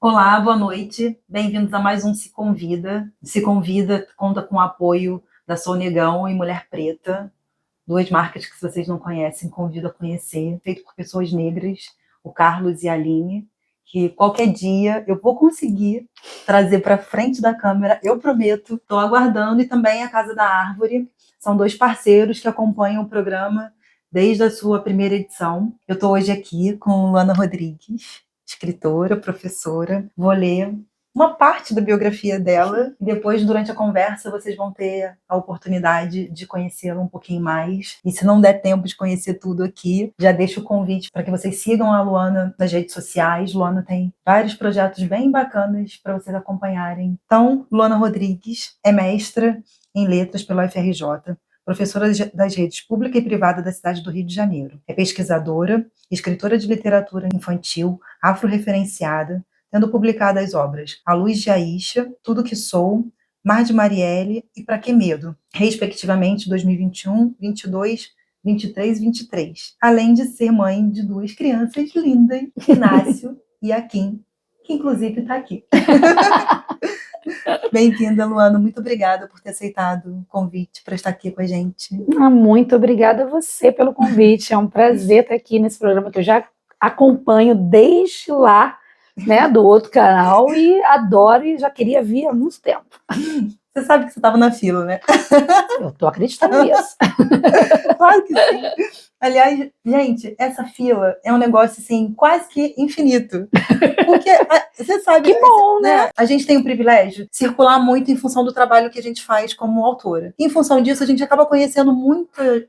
Olá, boa noite. Bem-vindos a mais um Se Convida. Se Convida conta com o apoio da Sonegão e Mulher Preta, duas marcas que, se vocês não conhecem, convido a conhecer, feito por pessoas negras, o Carlos e a Aline, que qualquer dia eu vou conseguir trazer para frente da câmera, eu prometo. Estou aguardando. E também a Casa da Árvore. São dois parceiros que acompanham o programa desde a sua primeira edição. Eu estou hoje aqui com Luana Rodrigues, escritora, professora. Vou ler uma parte da biografia dela e depois, durante a conversa, vocês vão ter a oportunidade de conhecê-la um pouquinho mais. E se não der tempo de conhecer tudo aqui, já deixo o convite para que vocês sigam a Luana nas redes sociais. Luana tem vários projetos bem bacanas para vocês acompanharem. Então, Luana Rodrigues é mestra em letras pela UFRJ, professora das redes pública e privada da cidade do Rio de Janeiro. É pesquisadora, escritora de literatura infantil, afro-referenciada, tendo publicado as obras A Luz de Aisha, Tudo Que Sou, Mar de Marielle e Pra Que Medo, respectivamente 2021, 22, 23 e 23. Além de ser mãe de duas crianças lindas, Inácio e a Kim, que inclusive está aqui. Bem-vinda, Luana. Muito obrigada por ter aceitado o convite para estar aqui com a gente. Muito obrigada a você pelo convite. É um prazer estar aqui nesse programa que eu já acompanho desde lá, né, do outro canal, e adoro e já queria vir há muito tempo. Você sabe que você estava na fila, né? Eu tô acreditando nisso. Claro que sim. Aliás, gente, essa fila é um negócio, assim, quase que infinito. Porque, você sabe... Que bom, né? A gente tem o privilégio de circular muito em função do trabalho que a gente faz como autora. E, em função disso, a gente acaba conhecendo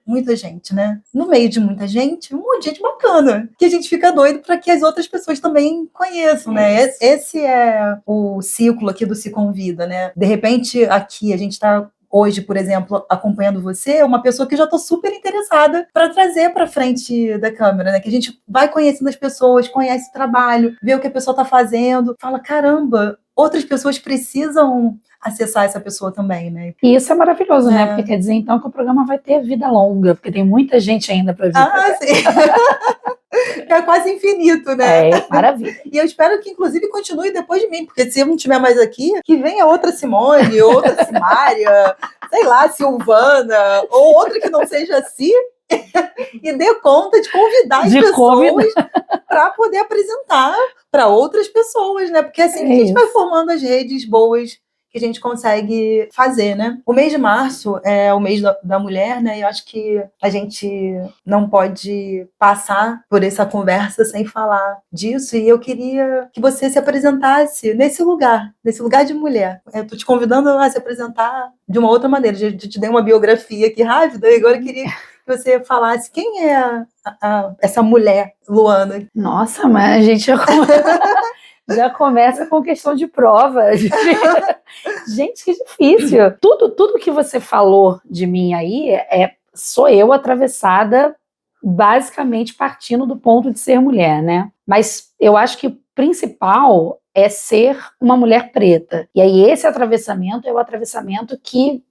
muita gente, né? No meio de muita gente, um monte de gente bacana. Que a gente fica doido para que as outras pessoas também conheçam, né? Esse é o ciclo aqui do Se Convida, né? De repente, aqui, a gente está... Hoje, por exemplo, acompanhando você, uma pessoa que eu já estou super interessada para trazer para frente da câmera, né? Que a gente vai conhecendo as pessoas, conhece o trabalho, vê o que a pessoa está fazendo, fala, caramba, outras pessoas precisam acessar essa pessoa também, né? E isso é maravilhoso, né? Porque quer dizer, então, que o programa vai ter vida longa, porque tem muita gente ainda para vir. Sim. É quase infinito, né? É, maravilha. E eu espero que, inclusive, continue depois de mim, porque se eu não estiver mais aqui, que venha outra Simone, outra Simária, sei lá, Silvana, ou outra que não seja assim, e dê conta de convidar as pessoas para poder apresentar para outras pessoas, né? Porque assim que a gente vai formando as redes boas que a gente consegue fazer, né? O mês de março é o mês da mulher, né? E eu acho que a gente não pode passar por essa conversa sem falar disso. E eu queria que você se apresentasse nesse lugar de mulher. Eu tô te convidando a se apresentar de uma outra maneira. Eu te dei uma biografia aqui rápida, e agora eu queria que você falasse quem é essa mulher, Luana. Nossa, mas a gente já começa com questão de prova. Gente, que difícil. Tudo que você falou de mim aí sou eu atravessada, basicamente partindo do ponto de ser mulher, né? Mas eu acho que o principal é ser uma mulher preta. E aí esse atravessamento é o atravessamento que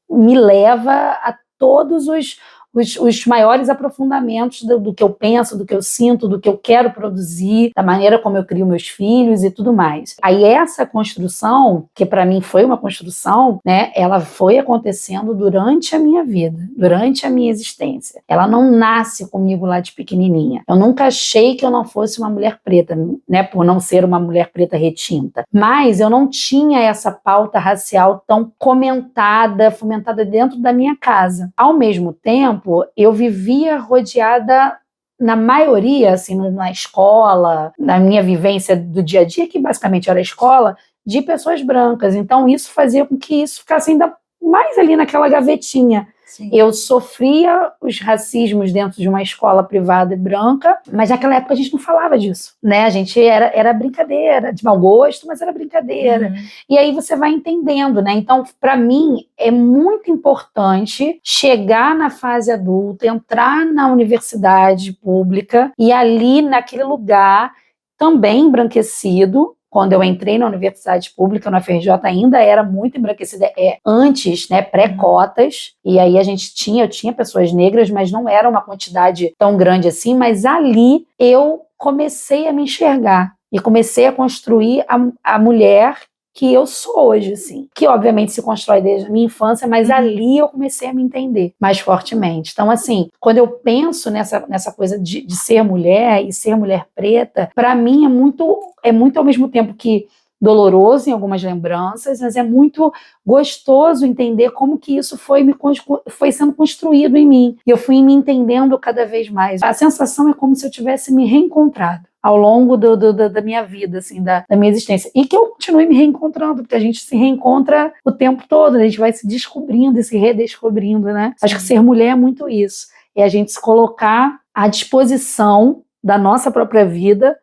me leva a todos os maiores aprofundamentos do que eu penso, do que eu sinto, do que eu quero produzir, da maneira como eu crio meus filhos e tudo mais. Aí essa construção, que para mim foi uma construção, né, ela foi acontecendo durante a minha vida, durante a minha existência. Ela não nasce comigo lá de pequenininha. Eu nunca achei que eu não fosse uma mulher preta, né, por não ser uma mulher preta retinta. Mas eu não tinha essa pauta racial tão comentada, fomentada dentro da minha casa. Ao mesmo tempo, eu vivia rodeada, na maioria, assim, na escola, na minha vivência do dia a dia, que basicamente era a escola, de pessoas brancas. Então, isso fazia com que isso ficasse ainda mais ali naquela gavetinha. Sim. Eu sofria os racismos dentro de uma escola privada e branca, mas naquela época a gente não falava disso, né? A gente era brincadeira, de mau gosto, mas era brincadeira. Uhum. E aí você vai entendendo, né? Então, para mim, é muito importante chegar na fase adulta, entrar na universidade pública e ali, naquele lugar, também embranquecido. Quando eu entrei na universidade pública, na UFRJ, ainda era muito embranquecida, antes, né, pré-cotas, e aí eu tinha pessoas negras, mas não era uma quantidade tão grande assim, mas ali eu comecei a me enxergar. E comecei a construir a mulher que eu sou hoje, assim. Que, obviamente, se constrói desde a minha infância, mas ali eu comecei a me entender mais fortemente. Então, assim, quando eu penso nessa coisa de ser mulher e ser mulher preta, para mim é muito ao mesmo tempo que doloroso em algumas lembranças, mas é muito gostoso entender como que isso foi sendo construído em mim. E eu fui me entendendo cada vez mais. A sensação é como se eu tivesse me reencontrado ao longo da minha vida, assim, da minha existência. E que eu continue me reencontrando, porque a gente se reencontra o tempo todo, a gente vai se descobrindo e se redescobrindo, né? Sim. Acho que ser mulher é muito isso. É a gente se colocar à disposição da nossa própria vida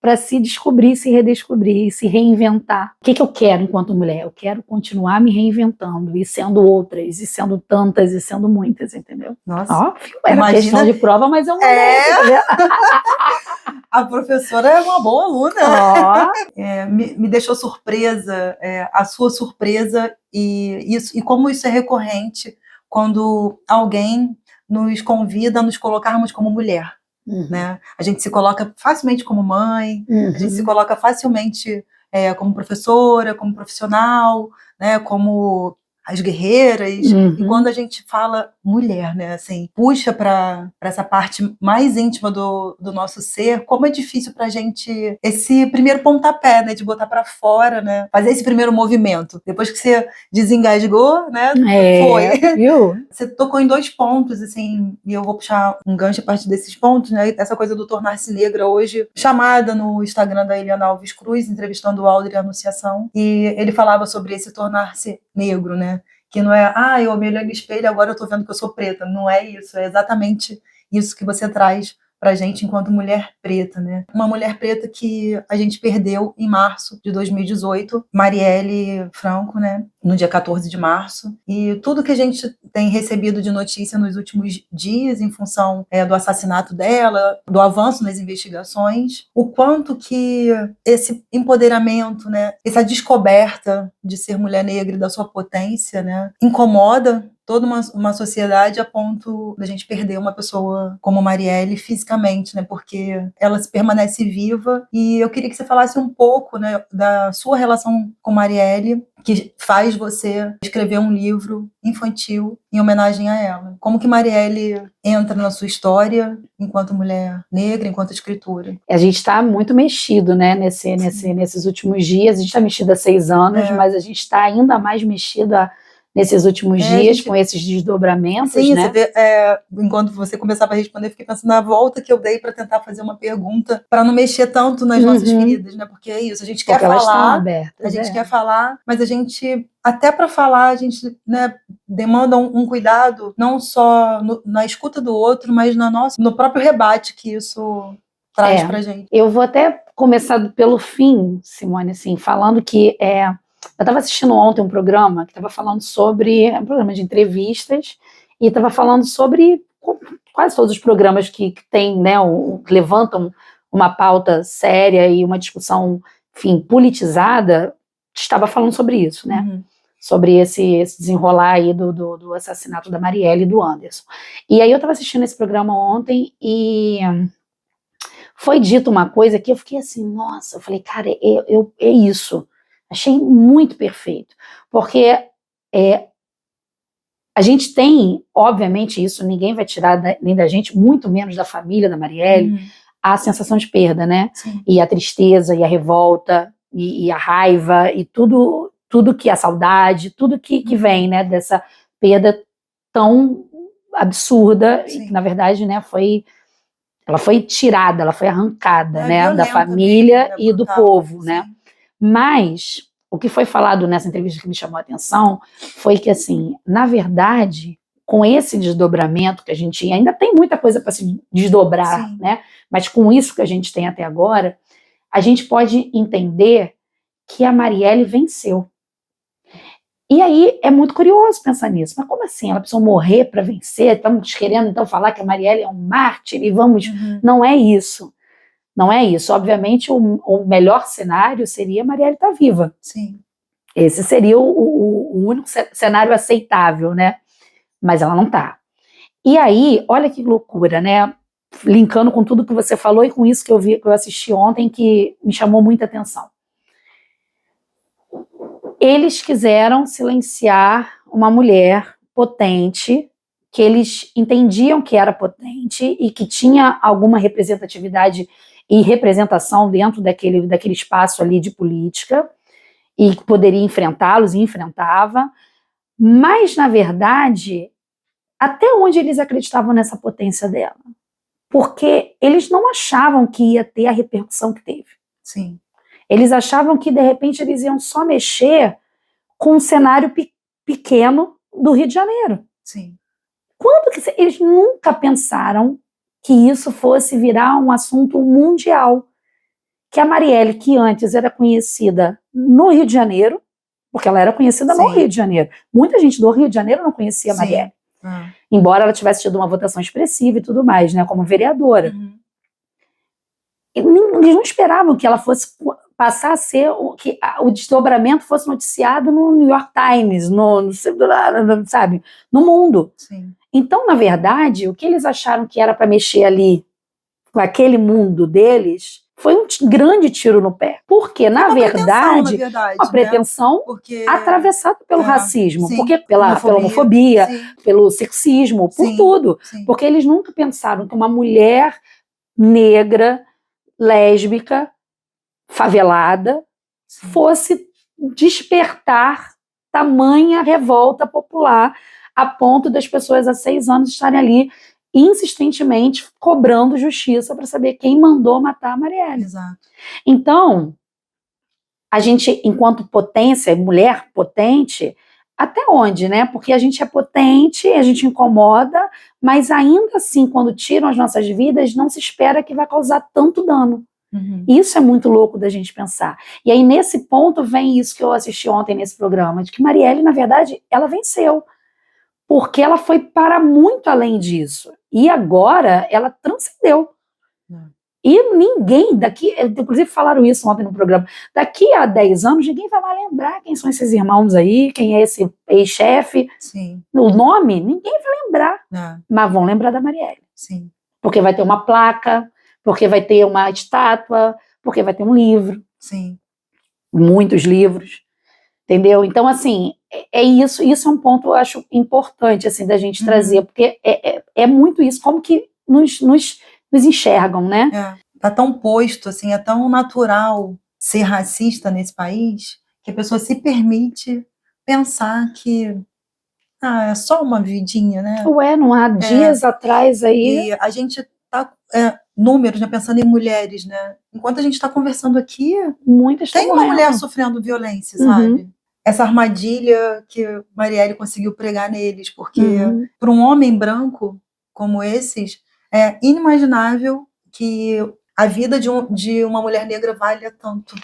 para se descobrir, se redescobrir, se reinventar. O que eu quero enquanto mulher? Eu quero continuar me reinventando e sendo outras, e sendo tantas, e sendo muitas, entendeu? Nossa, óbvio, era questão de prova, mas eu mandei. A professora é uma boa aluna. Me deixou surpresa, a sua surpresa, e como isso é recorrente quando alguém nos convida a nos colocarmos como mulher. Né? A gente se coloca facilmente como mãe, a gente se coloca facilmente como professora, como profissional, né? Como as guerreiras, e quando a gente fala mulher, né, assim, puxa para essa parte mais íntima do nosso ser, como é difícil pra gente esse primeiro pontapé, né, de botar para fora, né, fazer esse primeiro movimento. Depois que você desengasgou, né, foi. Viu? Você tocou em 2 pontos, assim, e eu vou puxar um gancho a partir desses pontos, né, essa coisa do tornar-se negra hoje, chamada no Instagram da Eliana Alves Cruz, entrevistando o Alder e a Anunciação, e ele falava sobre esse tornar-se negro, né, que não é, eu me olhei no espelho, agora eu tô vendo que eu sou preta. Não é isso, é exatamente isso que você traz pra gente enquanto mulher preta, né? Uma mulher preta que a gente perdeu em março de 2018, Marielle Franco, né? No dia 14 de março. E tudo que a gente tem recebido de notícia nos últimos dias em função do assassinato dela, do avanço nas investigações, o quanto que esse empoderamento, né? Essa descoberta de ser mulher negra e da sua potência, né? Incomoda toda uma sociedade a ponto da gente perder uma pessoa como Marielle fisicamente, né? Porque ela se permanece viva. E eu queria que você falasse um pouco, né, da sua relação com Marielle, que faz você escrever um livro infantil em homenagem a ela. Como que Marielle entra na sua história enquanto mulher negra, enquanto escritora? A gente está muito mexido, né, nesses últimos dias. A gente está mexido há 6 anos, mas a gente está ainda mais mexido nesses últimos dias, com esses desdobramentos, sim, né? Você vê, enquanto você começava a responder, eu fiquei pensando na volta que eu dei para tentar fazer uma pergunta, para não mexer tanto nas nossas feridas, né? Porque é isso, a gente quer falar, elas estão abertas, a gente quer falar, mas a gente, até para falar, a gente, né, demanda um cuidado, não só na escuta do outro, mas no próprio rebate que isso traz pra gente. Eu vou até começar pelo fim, Simone, assim, falando que eu estava assistindo ontem um programa que estava falando sobre um programa de entrevistas e estava falando sobre quase todos os programas que tem, né, que levantam uma pauta séria e uma discussão, enfim, politizada, estava falando sobre isso, né? Sobre esse desenrolar aí do assassinato da Marielle e do Anderson. E aí eu estava assistindo esse programa ontem e foi dito uma coisa que eu fiquei assim, nossa, eu falei, cara, é isso. Achei muito perfeito, porque a gente tem, obviamente, isso ninguém vai tirar nem da gente, muito menos da família da Marielle, a sensação de perda, né? Sim. E a tristeza, e a revolta, e a raiva, e tudo que a saudade, tudo que vem, né, dessa perda tão absurda, e que, na verdade, né, ela foi tirada, ela foi arrancada, né, da família também, e do povo, né? Mas o que foi falado nessa entrevista que me chamou a atenção foi que, assim, na verdade, com esse desdobramento que a gente ainda tem muita coisa para se desdobrar, né? Mas com isso que a gente tem até agora, a gente pode entender que a Marielle venceu. E aí é muito curioso pensar nisso. Mas como assim? Ela precisou morrer para vencer? Estamos querendo então falar que a Marielle é um mártir e vamos... Não é isso. Não é isso. Obviamente, o melhor cenário seria a Marielle estar viva. Sim. Esse seria o único cenário aceitável, né? Mas ela não está. E aí, olha que loucura, né? linkando com tudo que você falou e com isso que eu assisti ontem, que me chamou muita atenção. Eles quiseram silenciar uma mulher potente, que eles entendiam que era potente e que tinha alguma representatividade e representação dentro daquele espaço ali de política, e que poderia enfrentá-los, e enfrentava, mas, na verdade, até onde eles acreditavam nessa potência dela? Porque eles não achavam que ia ter a repercussão que teve. Sim. Eles achavam que, de repente, eles iam só mexer com um cenário pequeno do Rio de Janeiro. Sim. Eles nunca pensaram que isso fosse virar um assunto mundial. Que a Marielle, que antes era conhecida no Rio de Janeiro, porque ela era conhecida no Rio de Janeiro. Muita gente do Rio de Janeiro não conhecia a Marielle. Embora ela tivesse tido uma votação expressiva e tudo mais, né, como vereadora. Eles não esperavam que ela fosse passar a ser, que o desdobramento fosse noticiado no New York Times, sabe, no mundo. Sim. Então, na verdade, o que eles acharam que era para mexer ali com aquele mundo deles foi um grande tiro no pé. Porque, na verdade, uma pretensão porque... atravessada pelo racismo, sim, porque pela homofobia, pelo sexismo, por tudo. Sim. Porque eles nunca pensaram que uma mulher negra, lésbica, favelada, fosse despertar tamanha revolta popular a ponto das pessoas há 6 anos estarem ali insistentemente cobrando justiça para saber quem mandou matar a Marielle. Exato. Então, a gente, enquanto potência, mulher potente, até onde, né? Porque a gente é potente, a gente incomoda, mas ainda assim, quando tiram as nossas vidas, não se espera que vai causar tanto dano. Isso é muito louco da gente pensar. E aí, nesse ponto, vem isso que eu assisti ontem nesse programa, de que Marielle, na verdade, ela venceu. Porque ela foi para muito além disso. E agora ela transcendeu. E ninguém daqui, inclusive falaram isso ontem no programa, daqui a 10 anos ninguém vai mais lembrar quem são esses irmãos aí, quem é esse ex-chefe. O nome, ninguém vai lembrar. Mas vão lembrar da Marielle. Sim. Porque vai ter uma placa, porque vai ter uma estátua, porque vai ter um livro. Sim. Muitos livros. Entendeu? Então, assim, isso é um ponto, eu acho, importante, assim, da gente trazer, porque é muito isso, como que nos enxergam, né? Tá tão posto, assim, é tão natural ser racista nesse país, que a pessoa se permite pensar que é só uma vidinha, né? Ué, não há dias atrás aí... E a gente tá... números, né, pensando em mulheres, né? Enquanto a gente está conversando aqui, tem uma mulher sofrendo violência, sabe? Essa armadilha que Marielle conseguiu pregar neles, porque para um homem branco como esses, é inimaginável que a vida de uma mulher negra valha tanto.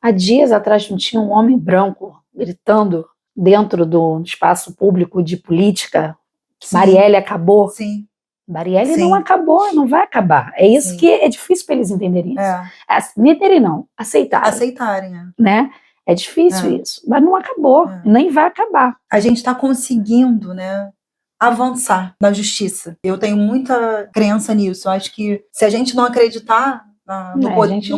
Há dias atrás não tinha um homem branco gritando dentro do espaço público de política que Marielle acabou? Sim. Marielle não acabou, não vai acabar. É isso que é difícil para eles entenderem isso. Entenderem não, aceitarem. Né? É difícil isso, mas não acabou, nem vai acabar. A gente está conseguindo, né, avançar na justiça. Eu tenho muita crença nisso. Eu acho que se a gente não acreditar no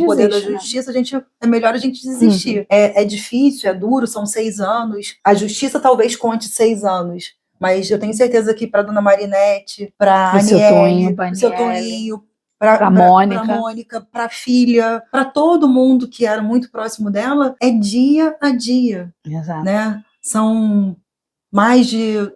poder da justiça, né? É melhor a gente desistir. É difícil, é duro, são 6 anos. A justiça talvez conte 6 anos. Mas eu tenho certeza que para a dona Marinette, para a Aniele, para o seu Toninho, para a Mônica, para a filha, para todo mundo que era muito próximo dela, é dia a dia. Exato. Né? São mais de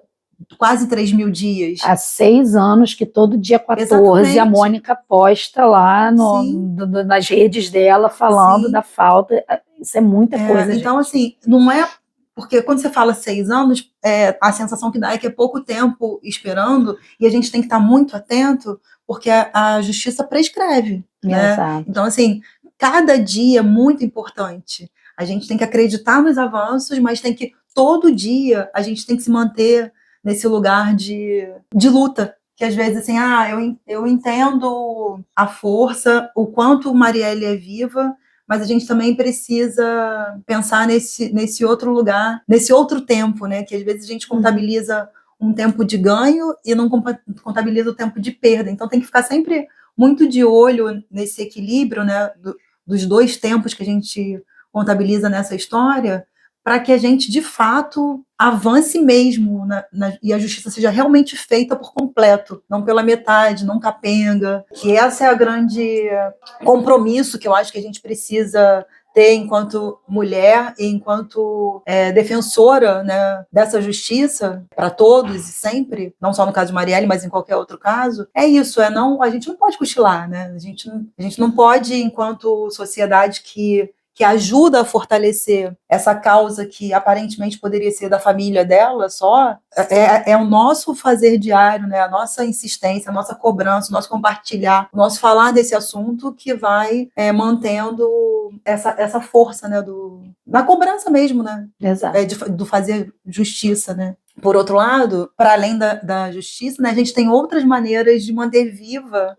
quase 3.000 dias. Há 6 anos que todo dia 14 Exatamente. A Mônica posta lá nas redes dela falando da falta. Isso é muita coisa. Então, assim, não é... Porque quando você fala 6 anos, a sensação que dá é que é pouco tempo esperando e a gente tem que estar muito atento porque a justiça prescreve. Né? Então, assim, cada dia é muito importante. A gente tem que acreditar nos avanços, mas tem que, todo dia, a gente tem que se manter nesse lugar de luta. Que às vezes, assim, eu entendo a força, o quanto Marielle é viva, mas a gente também precisa pensar nesse outro lugar, nesse outro tempo, né? Que às vezes a gente contabiliza um tempo de ganho e não contabiliza o tempo de perda. Então tem que ficar sempre muito de olho nesse equilíbrio, né, dos dois tempos que a gente contabiliza nessa história, para que a gente, de fato, avance mesmo e a justiça seja realmente feita por completo, não pela metade, não capenga, que essa é a grande compromisso que eu acho que a gente precisa ter enquanto mulher e enquanto defensora, né, dessa justiça para todos e sempre, não só no caso de Marielle, mas em qualquer outro caso, é isso, a gente não pode cochilar, né? A gente não pode, enquanto sociedade que ajuda a fortalecer essa causa que aparentemente poderia ser da família dela só, é o nosso fazer diário, né? A nossa insistência, a nossa cobrança, o nosso compartilhar, o nosso falar desse assunto que vai mantendo essa força, né? Na cobrança mesmo, né? Exato. Do fazer justiça, né? Por outro lado, para além da justiça, né, a gente tem outras maneiras de manter viva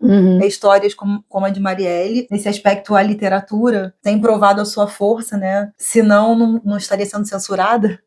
histórias como a de Marielle. Nesse aspecto, a literatura tem provado a sua força, né? Senão, não estaria sendo censurada,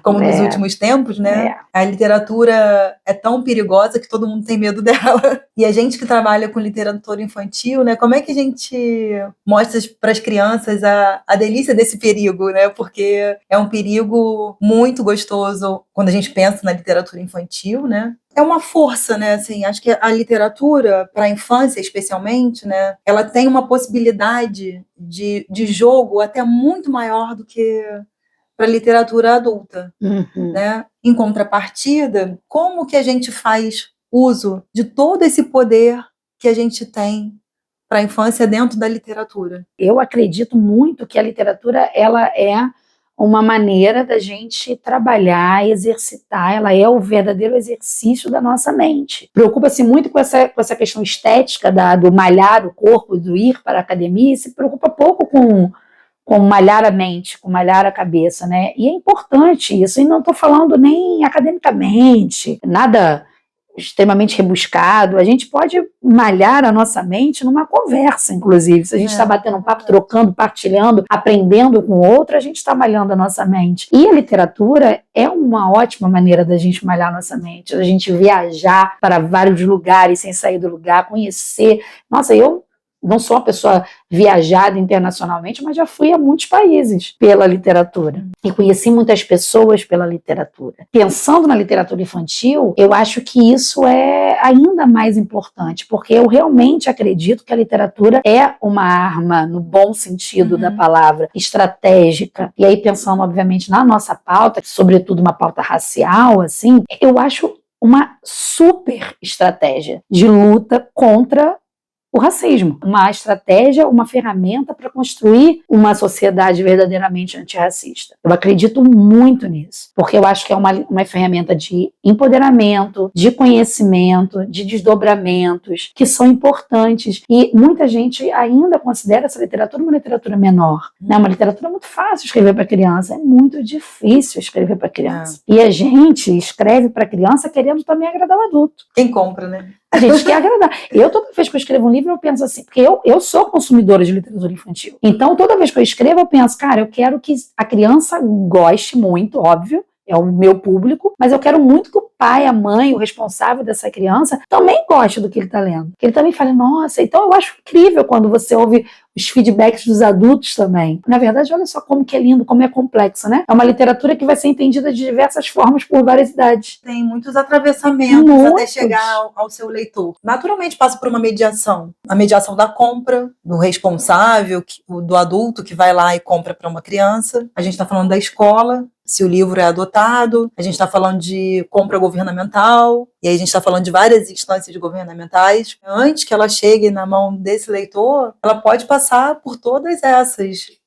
como nos últimos tempos, né? A literatura é tão perigosa que todo mundo tem medo dela. E a gente que trabalha com literatura infantil, né? Como é que a gente mostra para as crianças a delícia desse perigo, né? Porque é um perigo muito gostoso quando a gente pensa na literatura infantil, né? É uma força, né? Assim, acho que a literatura, para a infância especialmente, né? Ela tem uma possibilidade de jogo até muito maior do que para a literatura adulta, né? Em contrapartida, como que a gente faz uso de todo esse poder que a gente tem para a infância dentro da literatura? Eu acredito muito que a literatura, ela é uma maneira da gente trabalhar, exercitar, ela é o verdadeiro exercício da nossa mente. Preocupa-se muito com essa questão estética do malhar o corpo, do ir para a academia, e se preocupa pouco com malhar a mente, com malhar a cabeça, né? E é importante isso, e não estou falando nem academicamente, nada extremamente rebuscado. A gente pode malhar a nossa mente numa conversa, inclusive. Se a gente está batendo um papo, trocando, partilhando, aprendendo com outro, a gente está malhando a nossa mente. E a literatura é uma ótima maneira da gente malhar a nossa mente, da gente viajar para vários lugares sem sair do lugar, conhecer. Nossa, eu não sou uma pessoa viajada internacionalmente, mas já fui a muitos países pela literatura. E conheci muitas pessoas pela literatura. Pensando na literatura infantil, eu acho que isso é ainda mais importante, porque eu realmente acredito que a literatura é uma arma, no bom sentido da palavra, estratégica. E aí, pensando, obviamente, na nossa pauta, sobretudo uma pauta racial, assim, eu acho uma super estratégia de luta contra o racismo, uma estratégia, uma ferramenta para construir uma sociedade verdadeiramente antirracista. Eu acredito muito nisso, porque eu acho que é uma ferramenta de empoderamento, de conhecimento, de desdobramentos, que são importantes, e muita gente ainda considera essa literatura uma literatura menor, né? Uma literatura muito fácil de escrever para criança, é muito difícil escrever para criança. E a gente escreve para criança querendo também agradar o adulto. Quem compra, né? A gente quer agradar. Eu, toda vez que eu escrevo um livro, eu penso assim, porque eu sou consumidora de literatura infantil. Então, toda vez que eu escrevo, eu penso, cara, eu quero que a criança goste muito, óbvio, é o meu público, mas eu quero muito que o pai, a mãe, o responsável dessa criança também goste do que ele está lendo. Que ele também fale, nossa, então eu acho incrível quando você ouve os feedbacks dos adultos também. Na verdade, olha só como que é lindo, como é complexo, né? É uma literatura que vai ser entendida de diversas formas por várias idades. Tem muitos atravessamentos até chegar ao seu leitor. Naturalmente passa por uma mediação. A mediação da compra, do responsável, do adulto que vai lá e compra para uma criança. A gente está falando da escola, se o livro é adotado. A gente está falando de compra governamental. E aí a gente está falando de várias instâncias governamentais. Antes que ela chegue na mão desse leitor, ela pode passar por todas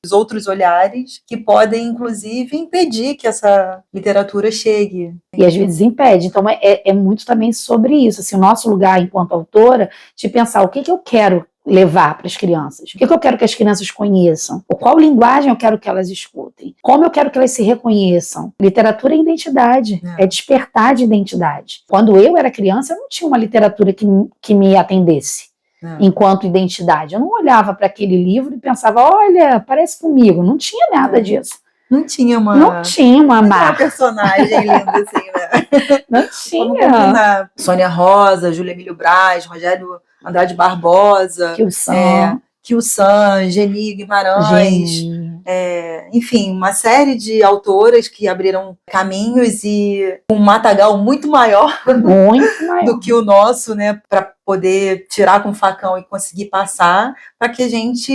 os outros olhares que podem, inclusive, impedir que essa literatura chegue. E às vezes impede. Então é muito também sobre isso. Assim, o nosso lugar enquanto autora, de pensar o que eu quero levar para as crianças? O que eu quero que as crianças conheçam? Qual linguagem eu quero que elas escutem? Como eu quero que elas se reconheçam? Literatura é identidade, é despertar de identidade. Quando eu era criança, eu não tinha uma literatura que me atendesse enquanto identidade. Eu não olhava para aquele livro e pensava, olha, parece comigo. Não tinha nada disso. Não tinha uma marca. Personagem linda assim, né? Não tinha. Sônia Rosa, Júlia Emílio Braz, Rogério Andrade Barbosa, Kilson, Geni Guimarães, enfim, uma série de autoras que abriram caminhos e um matagal muito maior do que o nosso, né, para poder tirar com o facão e conseguir passar, para que a gente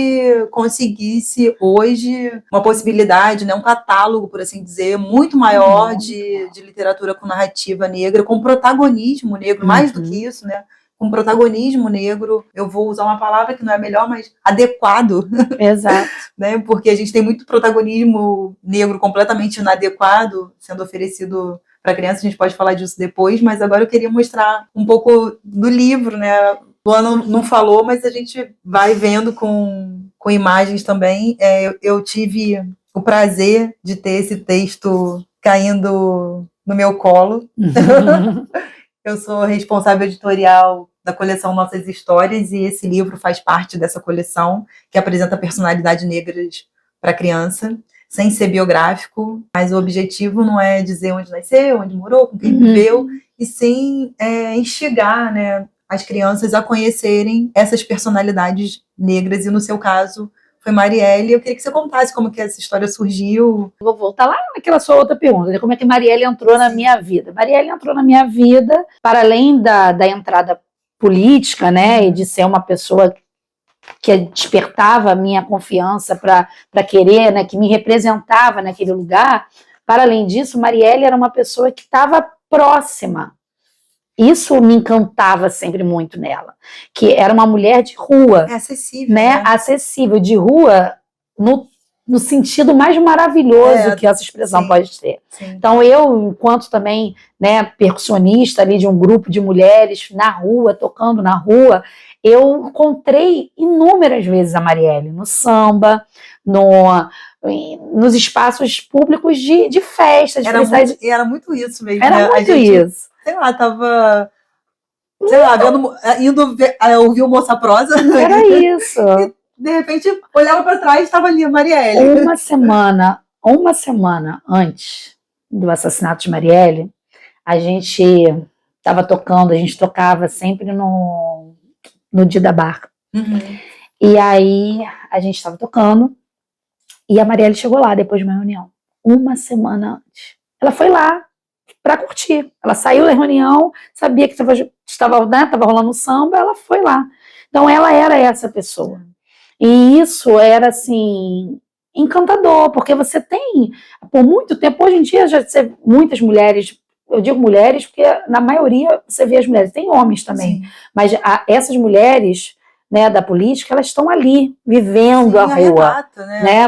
conseguisse hoje uma possibilidade, né, um catálogo, por assim dizer, muito maior de literatura com narrativa negra, com protagonismo negro, mais do que isso, né, com protagonismo negro, eu vou usar uma palavra que não é melhor, mas adequado. Exato. Né? Porque a gente tem muito protagonismo negro completamente inadequado sendo oferecido para criança, a gente pode falar disso depois, mas agora eu queria mostrar um pouco do livro, né? Luana não falou, mas a gente vai vendo com imagens também. Eu tive o prazer de ter esse texto caindo no meu colo. Eu sou responsável editorial da coleção Nossas Histórias, e esse livro faz parte dessa coleção, que apresenta personalidades negras para criança, sem ser biográfico, mas o objetivo não é dizer onde nasceu, onde morou, com quem viveu, e sim instigar, né, as crianças a conhecerem essas personalidades negras, e no seu caso foi Marielle. Eu queria que você contasse como que essa história surgiu. Vou voltar lá naquela sua outra pergunta, né? Como é que Marielle entrou na minha vida. Marielle entrou na minha vida, para além da entrada política, né, e de ser uma pessoa que despertava a minha confiança para querer, né, que me representava naquele lugar. Para além disso, Marielle era uma pessoa que estava próxima. Isso me encantava sempre muito nela, que era uma mulher de rua. Acessível. Né? Acessível, de rua, no sentido mais maravilhoso que essa expressão pode ter. Sim. Então eu, enquanto também, né, percussionista ali de um grupo de mulheres na rua, tocando na rua, eu encontrei inúmeras vezes a Marielle no samba, nos espaços públicos de festas. Era muito isso mesmo. Era muito isso. Sei lá, tava... indo ouvir o Moça Prosa. Era isso. E, de repente, olhava para trás e estava ali a Marielle. Uma semana antes do assassinato de Marielle, a gente estava tocando, a gente tocava sempre no Dida Bar. E aí, a gente estava tocando, e a Marielle chegou lá depois de uma reunião. Uma semana antes. Ela foi lá para curtir. Ela saiu da reunião, sabia que estava rolando um samba, ela foi lá. Então ela era essa pessoa. E isso era, assim, encantador, porque você tem, por muito tempo, hoje em dia já tem muitas mulheres, eu digo mulheres porque na maioria você vê as mulheres, tem homens também, mas essas mulheres, né, da política, elas estão ali, vivendo a rua. Né?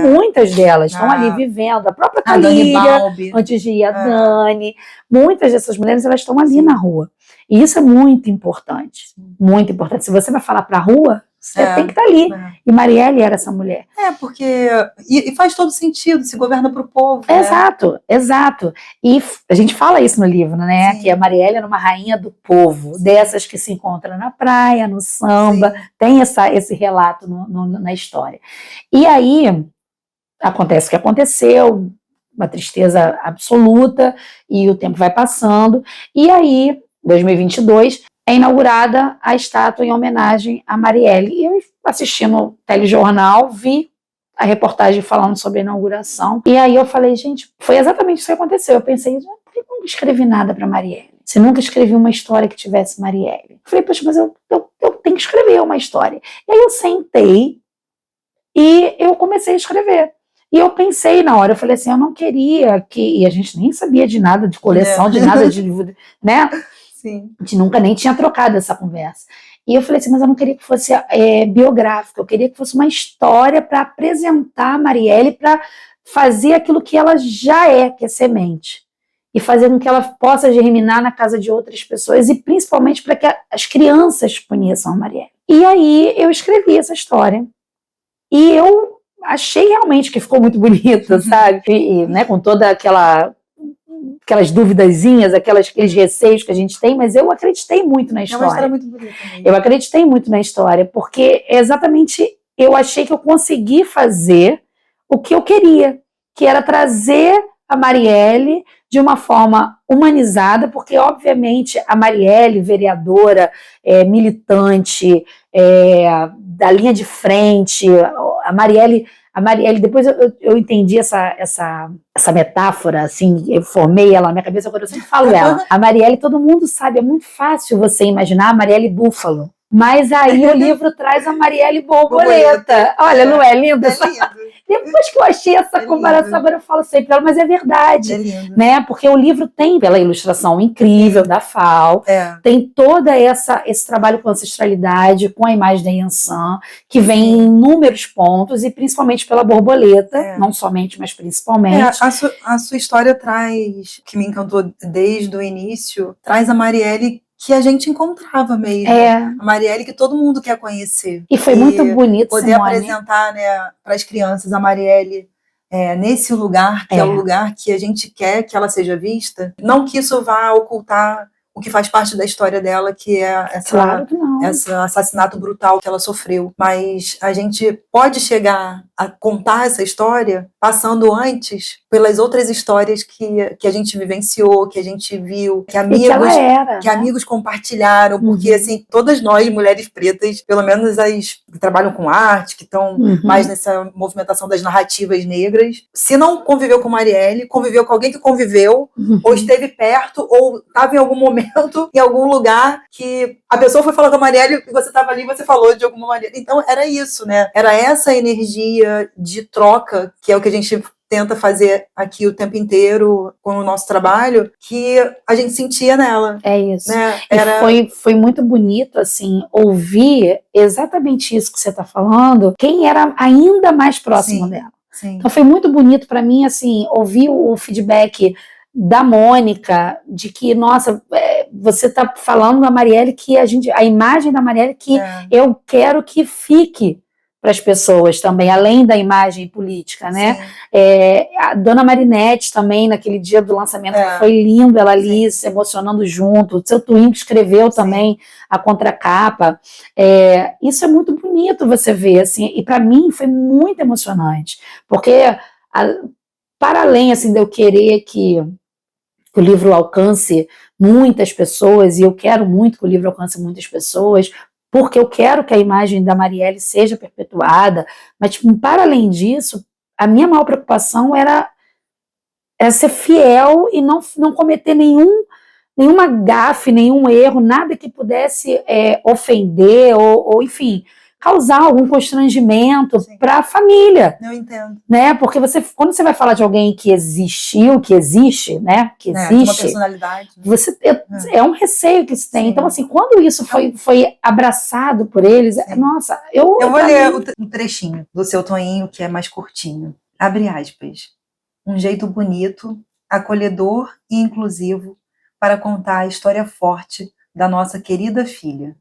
Muitas delas estão ali vivendo. A própria Talíria, antes de ir a Dani, muitas dessas mulheres, elas estão ali na rua. E isso é muito importante. Muito importante. Se você vai falar para a rua, você tem que estar ali. E Marielle era essa mulher. Porque... E faz todo sentido, se governa para o povo. Exato, né? Exato. E a gente fala isso no livro, né? Sim. Que a Marielle era uma rainha do povo, dessas que se encontram na praia, no samba. Sim. Tem esse relato na história. E aí, acontece o que aconteceu, uma tristeza absoluta, e o tempo vai passando. E aí, 2022... é inaugurada a estátua em homenagem a Marielle. E eu, assistindo o telejornal, vi a reportagem falando sobre a inauguração. E aí eu falei, gente, foi exatamente isso que aconteceu. Eu pensei, por que eu nunca escrevi nada para Marielle? Se nunca escrevi uma história que tivesse Marielle. Eu falei, poxa, mas eu tenho que escrever uma história. E aí eu sentei e eu comecei a escrever. E eu pensei na hora, eu falei assim, eu não queria que... E a gente nem sabia de nada de coleção, de nada de... né? Sim. A gente nunca nem tinha trocado essa conversa. E eu falei assim, mas eu não queria que fosse biográfico, eu queria que fosse uma história para apresentar a Marielle, para fazer aquilo que ela já é, que é semente. E fazer com que ela possa germinar na casa de outras pessoas, e principalmente para que as crianças conheçam a Marielle. E aí eu escrevi essa história. E eu achei realmente que ficou muito bonita, sabe? E, né, com toda aquelas duvidazinhas, aqueles receios que a gente tem, mas eu acreditei muito na história. É uma história muito bonita também. Eu acreditei muito na história, porque exatamente eu achei que eu consegui fazer o que eu queria, que era trazer a Marielle de uma forma humanizada, porque, obviamente, a Marielle, vereadora, militante, da linha de frente, a Marielle, depois eu entendi essa metáfora, assim, eu formei ela na minha cabeça, agora eu sempre falo ela. A Marielle, todo mundo sabe, é muito fácil você imaginar a Marielle Búfalo. Mas aí o livro traz a Marielle Borboleta. Olha, não é lindo? É lindo. Depois que eu achei essa comparação, agora eu falo sempre ela, mas é verdade. É lindo. Né? Porque o livro tem, pela ilustração incrível da FAO, tem todo esse trabalho com ancestralidade, com a imagem da Yansan, que vem em inúmeros pontos, e principalmente pela borboleta, não somente, mas principalmente. A sua história traz, que me encantou desde o início, traz a Marielle que a gente encontrava mesmo. A Marielle que todo mundo quer conhecer. E foi muito bonito, poder Simone, apresentar, né, para as crianças a Marielle nesse lugar, que é o lugar que a gente quer que ela seja vista. Não que isso vá ocultar o que faz parte da história dela, que é esse assassinato brutal que ela sofreu. Mas a gente pode chegar a contar essa história passando antes pelas outras histórias que a gente vivenciou, que a gente viu, que amigos compartilharam, porque assim, todas nós, mulheres pretas, pelo menos as que trabalham com arte, que estão mais nessa movimentação das narrativas negras, se não conviveu com Marielle, conviveu com alguém que conviveu, ou esteve perto, ou estava em algum momento, em algum lugar, que a pessoa foi falar com a Marielle e você estava ali e você falou de alguma maneira. Então era isso, né? Era essa energia de troca, que é o que a gente tenta fazer aqui o tempo inteiro com o nosso trabalho, que a gente sentia nela. É isso. Né? E foi muito bonito, assim, ouvir exatamente isso que você está falando, quem era ainda mais próximo dela. Sim. Então foi muito bonito para mim, assim, ouvir o feedback da Mônica, de que, nossa, você está falando da Marielle, que a imagem da Marielle que eu quero que fique para as pessoas também, além da imagem política, né? A Dona Marinette também, naquele dia do lançamento, que foi lindo, ela ali se emocionando junto, o seu Twinho escreveu também a contracapa. Isso é muito bonito você ver, assim, e para mim foi muito emocionante, porque para além, assim, de eu querer que o livro alcance muitas pessoas, e eu quero muito que o livro alcance muitas pessoas, porque eu quero que a imagem da Marielle seja perpetuada, mas, tipo, para além disso, a minha maior preocupação era ser fiel e não cometer nenhuma gafe, nenhum erro, nada que pudesse ofender ou, enfim, causar algum constrangimento para a família. Eu entendo. Né? Porque quando você vai falar de alguém que existiu, que existe, né? Que existe, uma personalidade. É um receio que se tem. Então, assim, quando isso foi abraçado por eles, nossa, eu vou ler um trechinho do seu Toinho, que é mais curtinho. Abre aspas. Um jeito bonito, acolhedor e inclusivo para contar a história forte da nossa querida filha.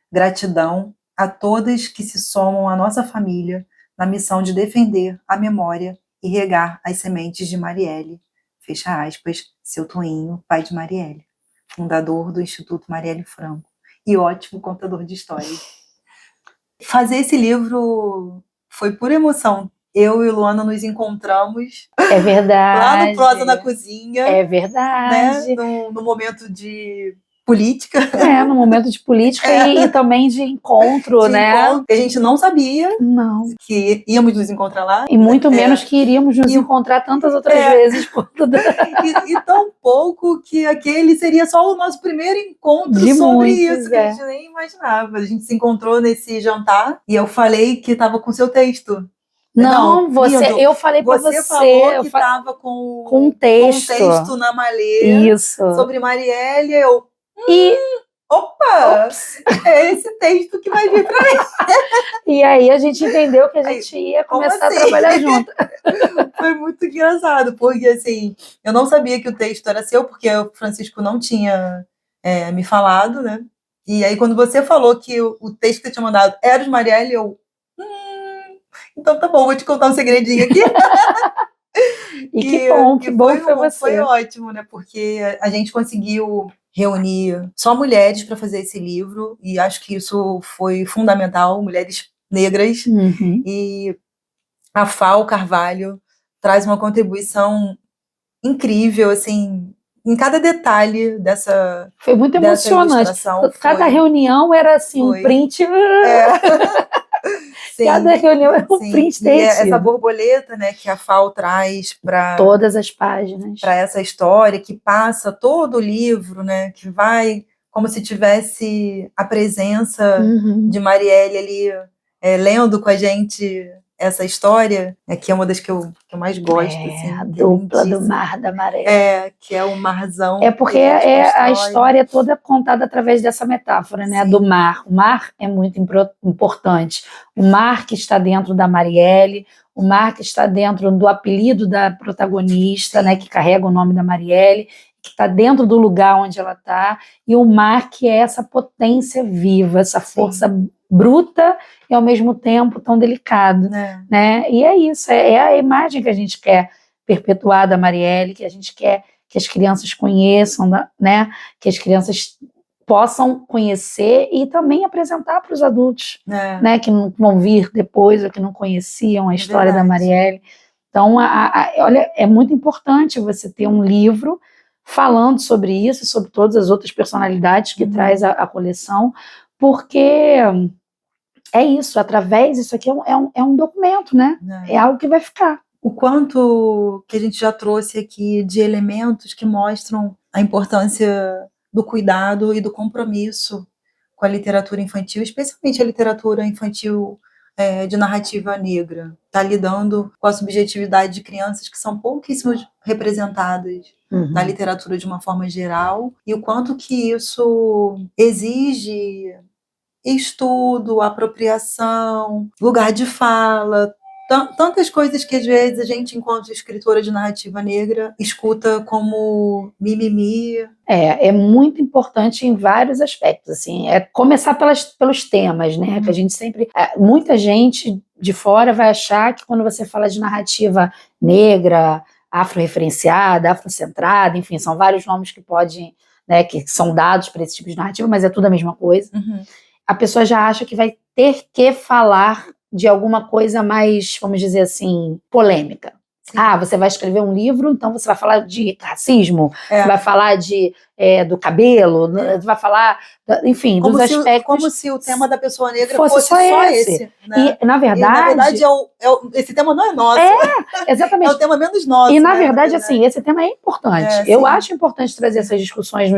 Gratidão a todas que se somam à nossa família na missão de defender a memória e regar as sementes de Marielle. Fecha aspas, seu Toinho, pai de Marielle, fundador do Instituto Marielle Franco e ótimo contador de histórias. Fazer esse livro foi por emoção. Eu e Luana nos encontramos. É verdade. Lá no Prosa na Cozinha. É verdade. Né? No momento de política. No momento de política e também de encontro, né? Que a gente não sabia que íamos nos encontrar lá. E muito menos que iríamos nos encontrar tantas outras vezes. E tão pouco que aquele seria só o nosso primeiro encontro sobre isso, que a gente nem imaginava. A gente se encontrou nesse jantar e eu falei que estava com seu texto. Não, eu falei para você. Você falou que estava com um texto na maleta sobre Marielle. Opa! É esse texto que vai vir para mim. E aí a gente entendeu que a gente ia começar a trabalhar junto. Foi muito engraçado, porque assim, eu não sabia que o texto era seu, porque o Francisco não tinha me falado, né? E aí quando você falou que o texto que você tinha mandado era de Marielle, então tá bom, vou te contar um segredinho aqui. E que bom que foi você. Foi ótimo, né? Porque a gente conseguiu reunir só mulheres para fazer esse livro, e acho que isso foi fundamental, mulheres negras, e a FAO Carvalho traz uma contribuição incrível, assim, em cada detalhe dessa Foi muito dessa emocionante. ilustração. Cada Foi, reunião era assim, um foi. print. É. Cada Sim, reunião era um sim. print E essa derretido. borboleta, né, que a FAO traz para Todas as páginas. essa história, que passa todo o livro, né, que vai como se tivesse a presença Uhum. de Marielle ali lendo com a gente essa história, que é uma das que eu mais gosto, assim, A que é dupla do lindíssima. Mar da Maré. Que é o marzão É que porque a gente a constrói. história toda contada através dessa metáfora, né? Sim. Do mar. O mar é muito importante. O mar que está dentro da Marielle, o mar que está dentro do apelido da protagonista, né? Que carrega o nome da Marielle, que está dentro do lugar onde ela está, e o mar que é essa potência viva, essa força bruta e ao mesmo tempo tão delicado, né? E é isso, é a imagem que a gente quer perpetuar da Marielle, que a gente quer que as crianças conheçam, né? Que as crianças possam conhecer e também apresentar para os adultos, né? Que não vão vir depois ou que não conheciam a história da Marielle. Então, olha, é muito importante você ter um livro falando sobre isso e sobre todas as outras personalidades que traz a coleção, porque é isso, através disso aqui é um documento, né? É algo que vai ficar. O quanto que a gente já trouxe aqui de elementos que mostram a importância do cuidado e do compromisso com a literatura infantil, especialmente a literatura infantil de narrativa negra. Está lidando com a subjetividade de crianças que são pouquíssimo representadas na literatura de uma forma geral, e o quanto que isso exige estudo, apropriação, lugar de fala, tantas coisas que às vezes a gente, enquanto escritora de narrativa negra, escuta como mimimi. É muito importante em vários aspectos, assim, começar pelos temas, né, que a gente sempre, muita gente de fora vai achar que quando você fala de narrativa negra, afro-referenciada, afrocentrada, enfim, são vários nomes que podem, né, que são dados para esse tipo de narrativa, mas é tudo a mesma coisa. A pessoa já acha que vai ter que falar de alguma coisa mais, vamos dizer assim, polêmica. Sim. Você vai escrever um livro, então você vai falar de racismo, você vai falar do cabelo, vai falar, enfim, dos aspectos. Como se o tema da pessoa negra fosse só esse. Né? E, na verdade, esse tema não é nosso. Exatamente. É o tema menos nosso. E, na verdade, assim, esse tema é importante. Eu acho importante trazer essas discussões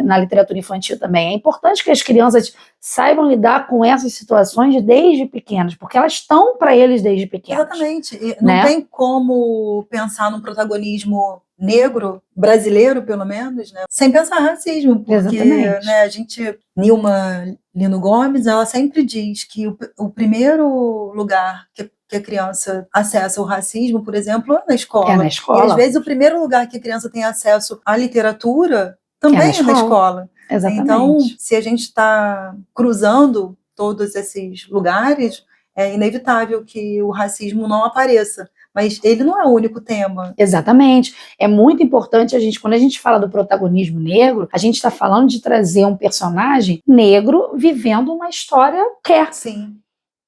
na literatura infantil também. É importante que as crianças saibam lidar com essas situações desde pequenas, porque elas estão para eles desde pequenas. Exatamente. E não tem como pensar num protagonismo negro, brasileiro pelo menos, né, sem pensar racismo, porque né, a gente, Nilma Lino Gomes, ela sempre diz que o primeiro lugar que a criança acessa o racismo, por exemplo, é na escola. É na escola. E às vezes o primeiro lugar que a criança tem acesso à literatura também é na escola. Exatamente. Então, se a gente está cruzando todos esses lugares, é inevitável que o racismo não apareça. Mas ele não é o único tema. Exatamente. É muito importante quando a gente fala do protagonismo negro, a gente está falando de trazer um personagem negro vivendo uma história qualquer. Sim.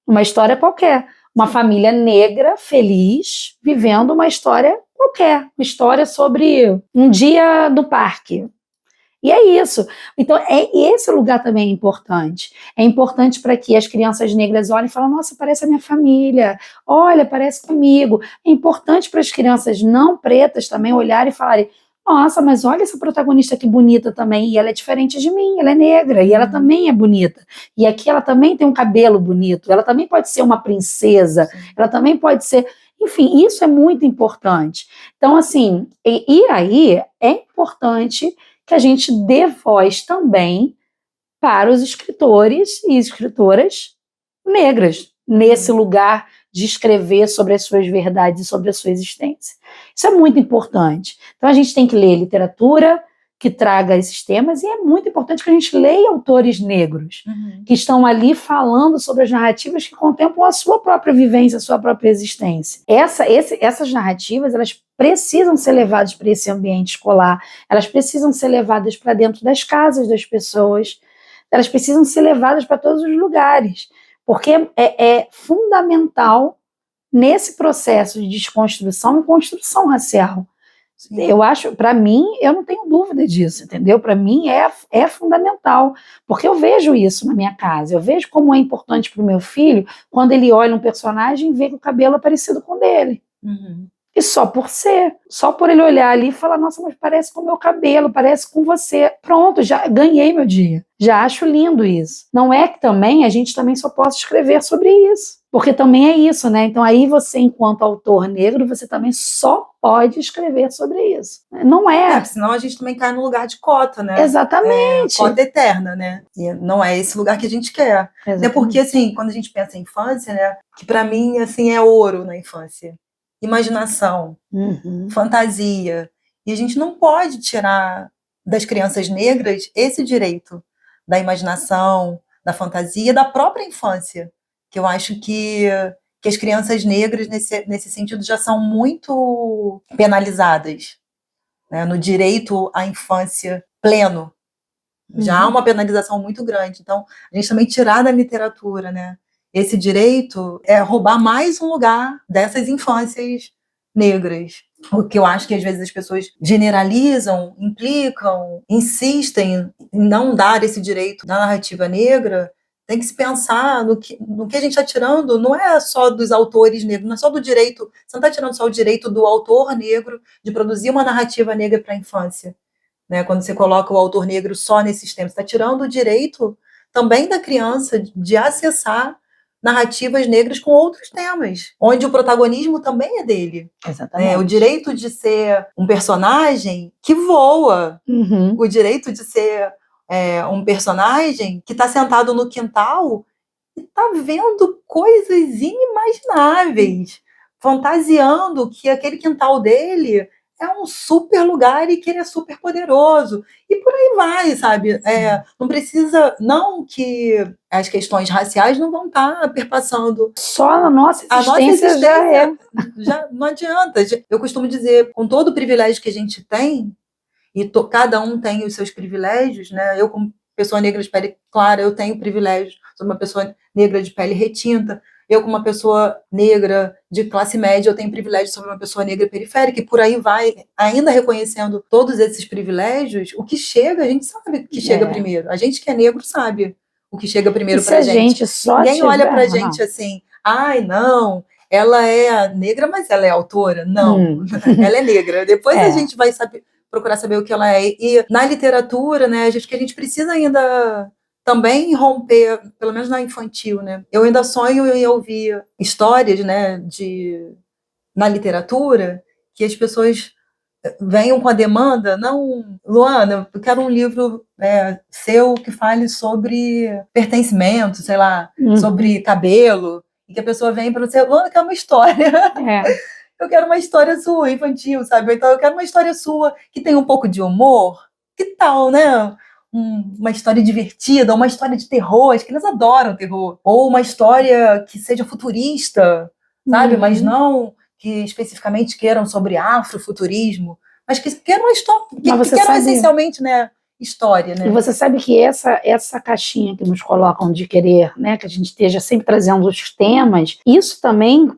Uma história qualquer. Uma família negra feliz vivendo uma história qualquer. Uma história sobre um dia no parque. E é isso. Então, esse lugar também é importante. É importante para que as crianças negras olhem e falem, nossa, parece a minha família. Olha, parece comigo. É importante para as crianças não pretas também olharem e falarem, nossa, mas olha essa protagonista que bonita também. E ela é diferente de mim, ela é negra. E ela também é bonita. E aqui ela também tem um cabelo bonito. Ela também pode ser uma princesa. Ela também pode ser... Enfim, isso é muito importante. Então, assim, e aí é importante que a gente dê voz também para os escritores e escritoras negras, nesse lugar de escrever sobre as suas verdades e sobre a sua existência. Isso é muito importante. Então a gente tem que ler literatura que traga esses temas, e é muito importante que a gente leia autores negros, que estão ali falando sobre as narrativas que contemplam a sua própria vivência, a sua própria existência. Essas narrativas, elas precisam ser levadas para esse ambiente escolar, elas precisam ser levadas para dentro das casas das pessoas, elas precisam ser levadas para todos os lugares, porque é fundamental nesse processo de desconstrução e construção racial. Eu acho, para mim, eu não tenho dúvida disso, entendeu? Para mim é fundamental, porque eu vejo isso na minha casa, eu vejo como é importante para o meu filho quando ele olha um personagem e vê que o cabelo é parecido com o dele. Uhum. E só por ele olhar ali e falar, nossa, mas parece com o meu cabelo, parece com você. Pronto, já ganhei meu dia. Já acho lindo isso. Não é que também a gente também só possa escrever sobre isso. Porque também é isso, né? Então aí você, enquanto autor negro, você também só pode escrever sobre isso. Não é. Senão a gente também cai no lugar de cota, né? Exatamente. Cota eterna, né? E não é esse lugar que a gente quer. Exatamente. É porque, assim, quando a gente pensa em infância, né? Que pra mim, assim, é ouro na infância. Imaginação, fantasia. E a gente não pode tirar das crianças negras esse direito da imaginação, da fantasia, da própria infância. Que eu acho que as crianças negras, nesse sentido, já são muito penalizadas, né, no direito à infância pleno. Já há uma penalização muito grande. Então, a gente também tirar da literatura, né, esse direito é roubar mais um lugar dessas infâncias negras. O que eu acho que às vezes as pessoas generalizam, implicam, insistem em não dar esse direito da narrativa negra. Tem que se pensar no que a gente está tirando, não é só dos autores negros, não é só do direito, você não está tirando só o direito do autor negro de produzir uma narrativa negra para a infância. Né? Quando você coloca o autor negro só nesses temas, você está tirando o direito também da criança de acessar narrativas negras com outros temas, onde o protagonismo também é dele. Exatamente. O direito de ser um personagem que voa, o direito de ser um personagem que está sentado no quintal e está vendo coisas inimagináveis, fantasiando que aquele quintal dele é um super lugar e que ele é super poderoso. E por aí vai, sabe? Não precisa... Não que as questões raciais não vão estar perpassando. Só a nossa existência já não adianta. Eu costumo dizer, com todo o privilégio que a gente tem, e cada um tem os seus privilégios, né? Eu, como pessoa negra de pele clara, eu tenho privilégios. Sou uma pessoa negra de pele retinta. Eu, como uma pessoa negra de classe média, eu tenho privilégio sobre uma pessoa negra periférica, e por aí vai, ainda reconhecendo todos esses privilégios, o que chega, a gente sabe o que chega primeiro. A gente que é negro sabe o que chega primeiro pra gente. Ninguém olha pra gente assim, ai, não, ela é negra, mas ela é autora. Não, ela é negra. Depois a gente vai procurar saber o que ela é. E na literatura, né, acho que a gente precisa ainda também romper, pelo menos na infantil, né? Eu ainda sonho em ouvir histórias, né, na literatura, que as pessoas venham com a demanda, não, Luana, eu quero um livro seu que fale sobre pertencimento, sei lá, sobre cabelo, e que a pessoa vem para você, Luana, eu quero uma história. Eu quero uma história sua, infantil, sabe? Então eu quero uma história sua que tenha um pouco de humor. Que tal, né? Uma história divertida, uma história de terror, as crianças adoram terror. Ou uma história que seja futurista, sabe? Mas não que especificamente queiram sobre afrofuturismo, mas que queiram uma história, que queiram essencialmente, né, história, né? E você sabe que essa caixinha que nos colocam de querer, né, que a gente esteja sempre trazendo os temas, isso também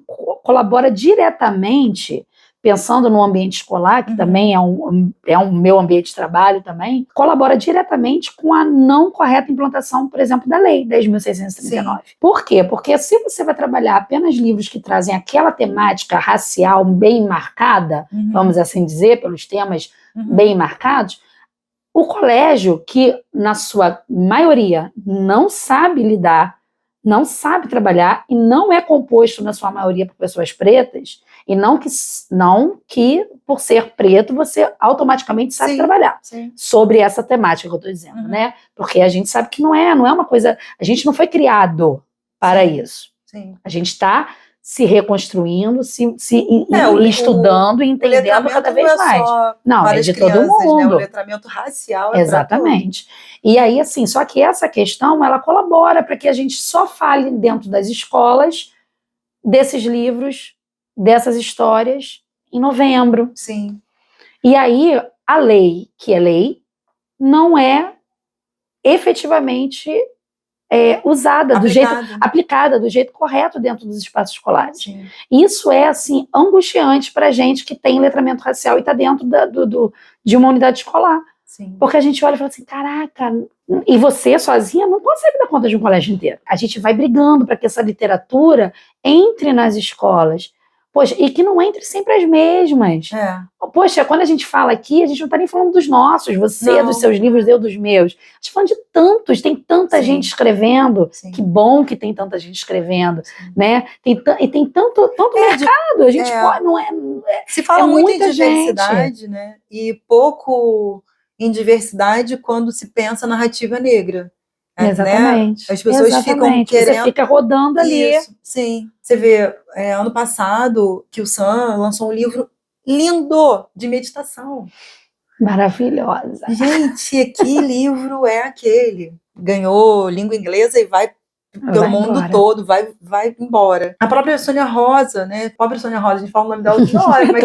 colabora diretamente, pensando no ambiente escolar, que também é um meu ambiente de trabalho também, colabora diretamente com a não correta implantação, por exemplo, da Lei 10.639. Sim. Por quê? Porque se você vai trabalhar apenas livros que trazem aquela temática racial bem marcada, vamos assim dizer, pelos temas bem marcados, o colégio, que na sua maioria não sabe lidar, não sabe trabalhar e não é composto na sua maioria por pessoas pretas, e não que por ser preto você automaticamente sabe trabalhar sobre essa temática que eu estou dizendo, né? Porque a gente sabe que não é uma coisa, a gente não foi criado para isso. A gente está se reconstruindo, estudando e entendendo cada vez mais. Não, é de todo mundo. Né? O letramento racial exatamente. E aí, assim, só que essa questão, ela colabora para que a gente só fale dentro das escolas desses livros, dessas histórias, em novembro. Sim. E aí, a lei, que é lei, não é efetivamente usada, aplicada do jeito correto dentro dos espaços escolares. Sim. Isso é, assim, angustiante para a gente que tem letramento racial e está dentro de uma unidade escolar. Sim. Porque a gente olha e fala assim, caraca, e você sozinha não consegue dar conta de um colégio inteiro. A gente vai brigando para que essa literatura entre nas escolas. Poxa, e que não entre sempre as mesmas. Poxa, quando a gente fala aqui, a gente não está nem falando dos nossos, você dos seus livros, eu dos meus. A gente está falando de tantos, tem tanta gente escrevendo. Sim. Que bom que tem tanta gente escrevendo, né? Tem tanto mercado, a gente pode, não é... Se fala muito em diversidade, né? E pouco em diversidade quando se pensa narrativa negra. Exatamente. Né? As pessoas ficam querendo... Você fica rodando ali. Isso, sim. Você vê, ano passado, que o Sam lançou um livro lindo de meditação. Maravilhosa. Gente, que livro é aquele? Ganhou língua inglesa e vai pelo mundo todo, vai embora. A própria Sônia Rosa, né? Pobre Sônia Rosa, a gente fala o nome dela de hora, mas...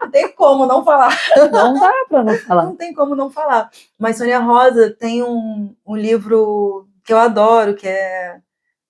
Não tem como não falar. Não dá pra não falar. Não tem como não falar. Mas Sônia Rosa tem um livro que eu adoro, que é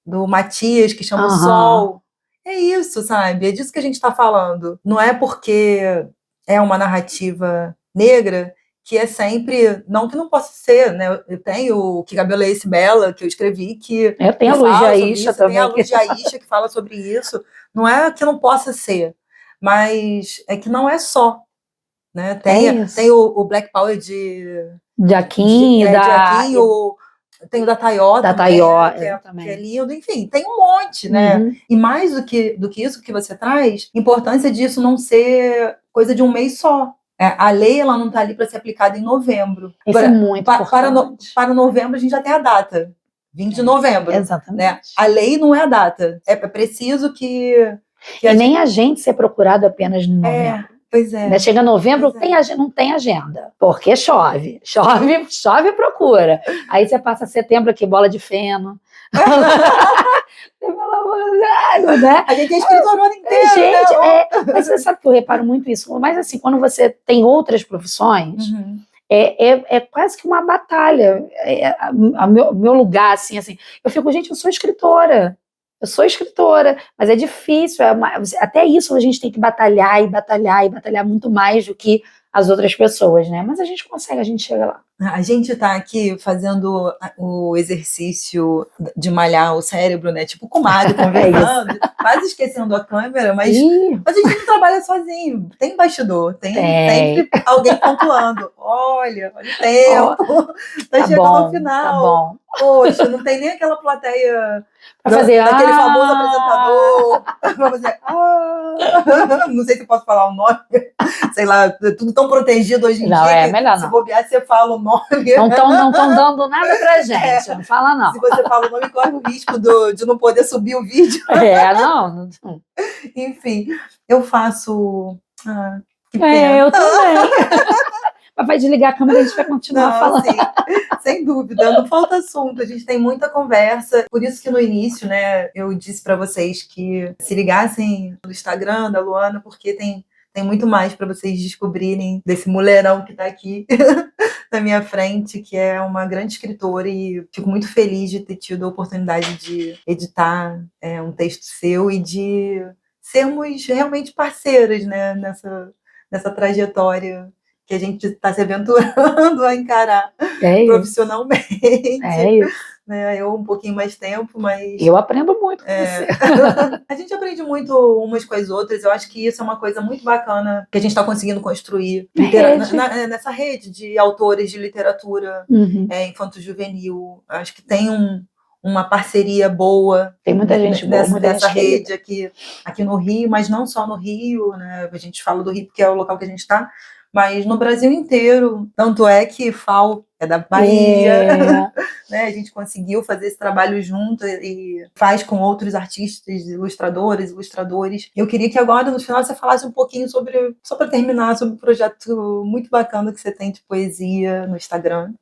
do Matias, que chama O Sol. É isso, sabe? É disso que a gente está falando. Não é porque é uma narrativa negra que é sempre... Não que não possa ser, né? Eu tenho o Que Cabelo é Esse, Bela, que eu escrevi, que... Eu tenho a Luz de Aisha também. Tem a Luz de Aisha que fala sobre isso. Não é que não possa ser, mas é que não é só, né? Tem o Black Power de Aquim, tem o da Tayó também, que é lindo, enfim, tem um monte, né? Uhum. E mais do que isso que você traz, importância disso não ser coisa de um mês só. A lei, ela não está ali para ser aplicada em novembro. Isso agora, é muito importante. Para novembro, a gente já tem a data. 20 de novembro. Exatamente. Né? A lei não é a data. É preciso que e nem a gente ser procurado apenas no novembro. Pois é. Né? Chega novembro, não tem agenda. Porque chove. Chove e procura. Aí você passa setembro aqui, bola de feno. Né? A gente é escritor o ano inteiro. Gente, mas você sabe que eu reparo muito isso. Mas assim, quando você tem outras profissões... É quase que uma batalha. Meu lugar, assim, eu fico, gente, eu sou escritora, mas é difícil, até isso a gente tem que batalhar muito mais do que as outras pessoas, né? Mas a gente consegue, a gente chega lá. A gente tá aqui fazendo o exercício de malhar o cérebro, né? Tipo comadre, conversando, quase esquecendo a câmera, mas a gente não trabalha sozinho. Tem bastidor, tem sempre alguém pontuando. Olha o tempo, tá chegando ao final. Tá bom. Poxa, não tem nem aquela plateia daquele famoso apresentador. Pra fazer, não sei se eu posso falar o nome. Sei lá, tudo tão protegido hoje em dia. Não, melhor não. Se bobear, você fala o nome. Não estão dando nada pra gente, não fala não. Se você fala o nome, corre o risco de não poder subir o vídeo. Não. Enfim, eu faço... que pena. Eu também. Vai desligar a câmera e a gente vai continuar falando. Sim, sem dúvida, não falta assunto, a gente tem muita conversa, por isso que no início, né, eu disse para vocês que se ligassem no Instagram da Luana, porque tem muito mais para vocês descobrirem desse mulherão que está aqui na minha frente, que é uma grande escritora, e fico muito feliz de ter tido a oportunidade de editar um texto seu e de sermos realmente parceiras, né, nessa trajetória que a gente está se aventurando a encarar profissionalmente. Né? Eu um pouquinho mais tempo, mas... Eu aprendo muito com você. A gente aprende muito umas com as outras. Eu acho que isso é uma coisa muito bacana que a gente está conseguindo construir nessa rede de autores de literatura infanto-juvenil. Acho que tem uma parceria boa. Tem muita gente boa. Dessa rede aqui no Rio, mas não só no Rio, né? A gente fala do Rio porque é o local que a gente está, mas no Brasil inteiro. Tanto é que FAO é da Bahia, né? A gente conseguiu fazer esse trabalho junto e faz com outros artistas, ilustradores. Eu queria que agora, no final, você falasse um pouquinho só para terminar, sobre um projeto muito bacana que você tem de poesia no Instagram.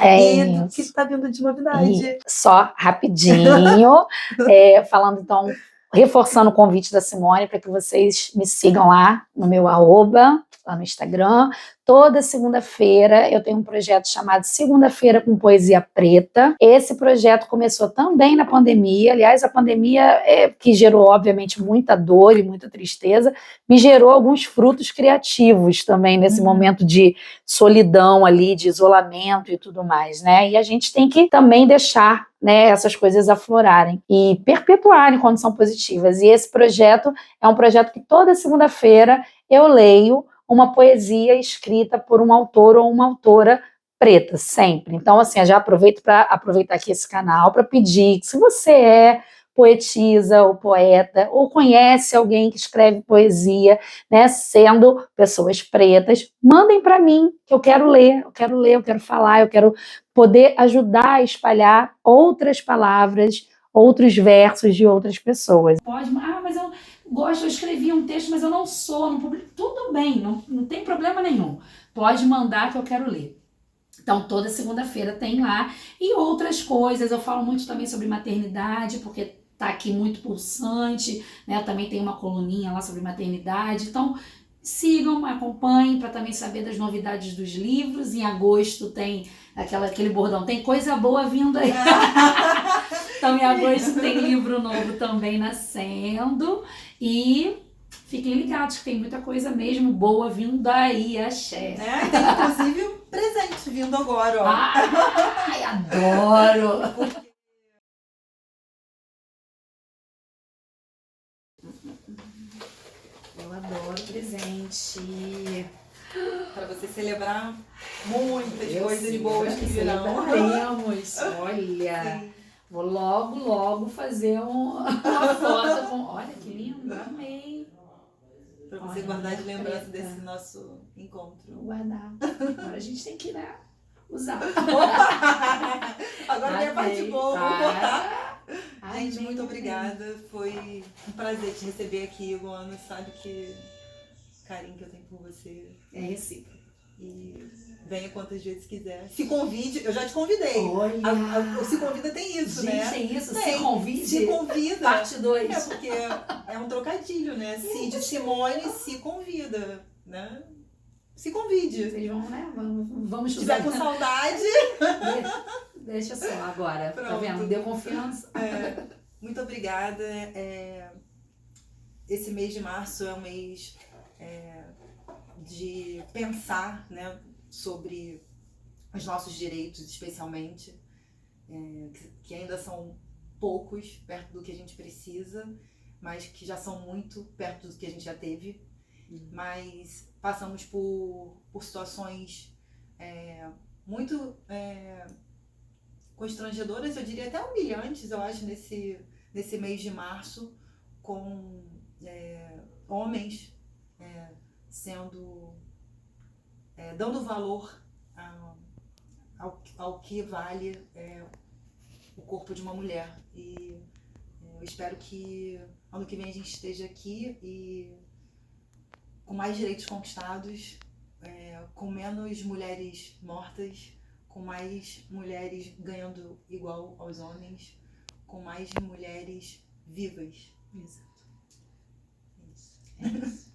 E do que está vindo de novidade. Só rapidinho, falando então... Reforçando o convite da Simone para que vocês me sigam lá no meu @ lá no Instagram. toda segunda-feira eu tenho um projeto chamado Segunda-feira com Poesia Preta. Esse projeto começou também na pandemia. Aliás, a pandemia, que gerou, obviamente, muita dor e muita tristeza, me gerou alguns frutos criativos também nesse momento de solidão ali, de isolamento e tudo mais, né? E a gente tem que também deixar, né, essas coisas aflorarem e perpetuarem quando são positivas. E esse projeto é um projeto que toda segunda-feira eu leio uma poesia escrita por um autor ou uma autora preta, sempre. Então, assim, eu já aproveito para aproveitar aqui esse canal para pedir que, se você é poetisa ou poeta, ou conhece alguém que escreve poesia, né, sendo pessoas pretas, mandem para mim, que eu quero ler, eu quero falar, eu quero poder ajudar a espalhar outras palavras, outros versos de outras pessoas. Pode, mas eu gosto, eu escrevi um texto, mas eu não publico. Tudo bem, não tem problema nenhum. Pode mandar que eu quero ler. Então, toda segunda-feira tem lá. E outras coisas, eu falo muito também sobre maternidade, porque tá aqui muito pulsante, né? Eu também tenho uma coluninha lá sobre maternidade. Então, sigam, acompanhem para também saber das novidades dos livros. Em agosto tem aquele bordão, tem coisa boa vindo aí. Então, em agosto tem livro novo também nascendo. E fiquem ligados que tem muita coisa mesmo boa vindo aí, axé. Tem inclusive um presente vindo agora, ó. Ai, adoro! Eu adoro presente. Para você celebrar muitas coisas boas que virão. Celebraremos. Olha, sim. Vou logo fazer uma foto com... Olha que lindo, amei. Para você guardar de lembrança desse nosso encontro. Vou guardar. Agora a gente tem que, né, usar. Opa! Agora vem a parte boa, vou botar. Gente, muito obrigada. Foi um prazer te receber aqui, Luana. Sabe que o carinho que eu tenho por você é recíproco. E venha quantas vezes quiser. Se convide, eu já te convidei. Olha! O Se Convida tem isso, né? Tem isso, se convide. Se convida. Parte 2. É porque é um trocadilho, né? Cid Simone se convida, né? Se convide. Vocês vão, né? Vamos se tiver com saudade. Deixa só agora. Pronto. Tá vendo? Deu confiança. Muito obrigada. Esse mês de março é um mês de pensar, né, sobre os nossos direitos, especialmente, que ainda são poucos perto do que a gente precisa, mas que já são muito perto do que a gente já teve. Mas passamos por situações muito constrangedoras, eu diria até humilhantes, eu acho, nesse mês de março, com homens dando valor ao que vale o corpo de uma mulher. E eu espero que ano que vem a gente esteja aqui e com mais direitos conquistados, com menos mulheres mortas, com mais mulheres ganhando igual aos homens, com mais mulheres vivas. Exato. É isso.